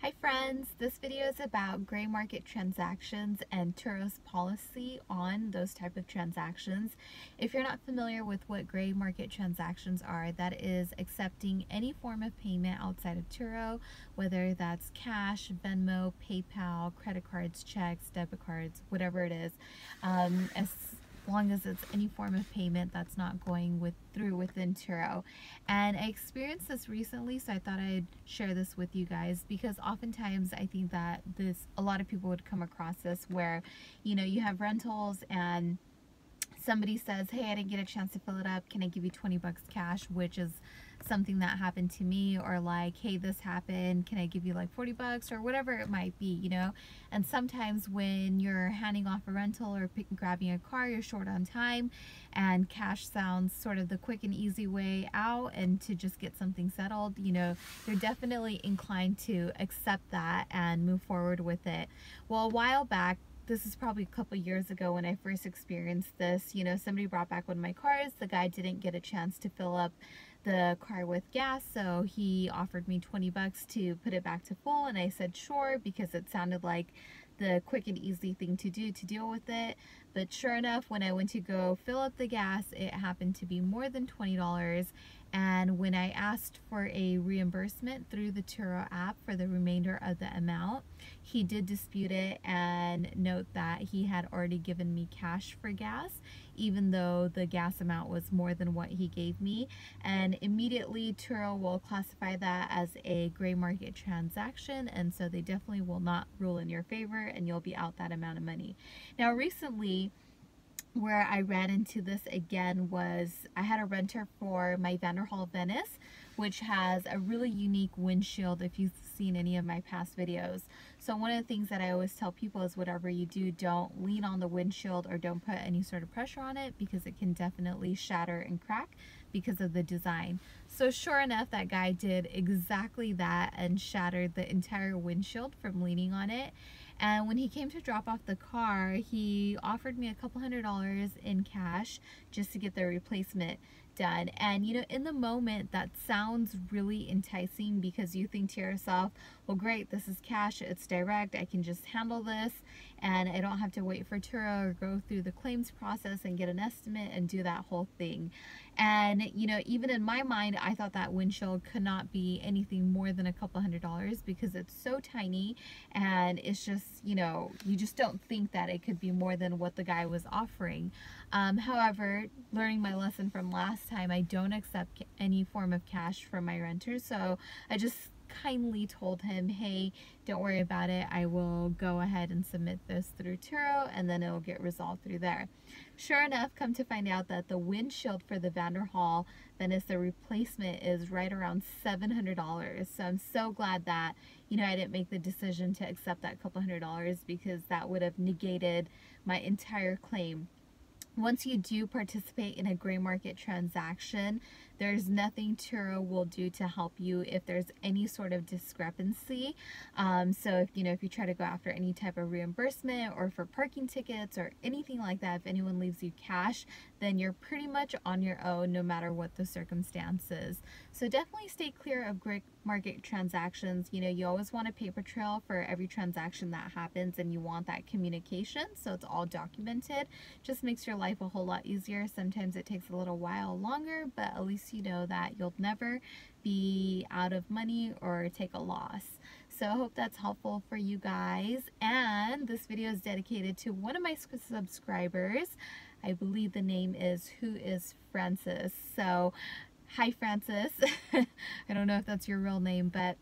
Hi friends, this video is about gray market transactions and Turo's policy on those type of transactions. If you're not familiar with what gray market transactions are, that is accepting any form of payment outside of Turo, whether that's cash, Venmo, PayPal, credit cards, checks, debit cards, whatever it is, as long as it's any form of payment that's not going through within Turo. And I experienced this recently, so I thought I'd share this with you guys because oftentimes I think that a lot of people would come across this where, you have rentals and somebody says, hey, I didn't get a chance to fill it up, can I give you 20 bucks cash, which is something that happened to me, or like, hey, this happened, can I give you like 40 bucks or whatever it might be, and sometimes when you're handing off a rental or grabbing a car, you're short on time, and cash sounds sort of the quick and easy way out and to just get something settled. You're definitely inclined to accept that and move forward with it. Well, a while back, this is probably a couple years ago when I first experienced this, somebody brought back one of my cars. The guy didn't get a chance to fill up the car with gas, so he offered me 20 bucks to put it back to full, and I said sure because it sounded like the quick and easy thing to do to deal with it. But sure enough, when I went to go fill up the gas, it happened to be more than $20. And when I asked for a reimbursement through the Turo app for the remainder of the amount, he did dispute it and note that he had already given me cash for gas, even though the gas amount was more than what he gave me. And immediately Turo will classify that as a gray market transaction, and so they definitely will not rule in your favor and you'll be out that amount of money. Now recently, where I ran into this again was I had a renter for my Vanderhall Venice, which has a really unique windshield if you've seen any of my past videos. So one of the things that I always tell people is whatever you do, don't lean on the windshield or don't put any sort of pressure on it because it can definitely shatter and crack because of the design. So sure enough, that guy did exactly that and shattered the entire windshield from leaning on it. And when he came to drop off the car, he offered me a couple $100 in cash just to get the replacement done. And in the moment that sounds really enticing because you think to yourself, well great, this is cash, it's direct, I can just handle this and I don't have to wait for Turo or go through the claims process and get an estimate and do that whole thing. And even in my mind, I thought that windshield could not be anything more than a couple $100 because it's so tiny, and it's just, you just don't think that it could be more than what the guy was offering. However, learning my lesson from last time, I don't accept any form of cash from my renters, so I just kindly told him, hey, don't worry about it, I will go ahead and submit this through Turo and then it'll get resolved through there. Sure enough, come to find out that the windshield for the Vanderhall Venice, the replacement, is right around $700. So I'm so glad that I didn't make the decision to accept that couple $100 because that would have negated my entire claim. Once you do participate in a gray market transaction, there's nothing Turo will do to help you if there's any sort of discrepancy. So if you try to go after any type of reimbursement or for parking tickets or anything like that, if anyone leaves you cash, then you're pretty much on your own no matter what the circumstances. So definitely stay clear of gray market transactions. You always want a paper trail for every transaction that happens, and you want that communication so it's all documented. Just makes your life a whole lot easier. Sometimes it takes a little while longer, but at least you know that you'll never be out of money or take a loss. So I hope that's helpful for you guys. And this video is dedicated to one of my subscribers. I believe the name is Who is Francis. So hi Francis. I don't know if that's your real name, but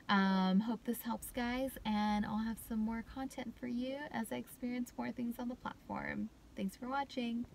hope this helps, guys, and I'll have some more content for you as I experience more things on the platform. Thanks for watching.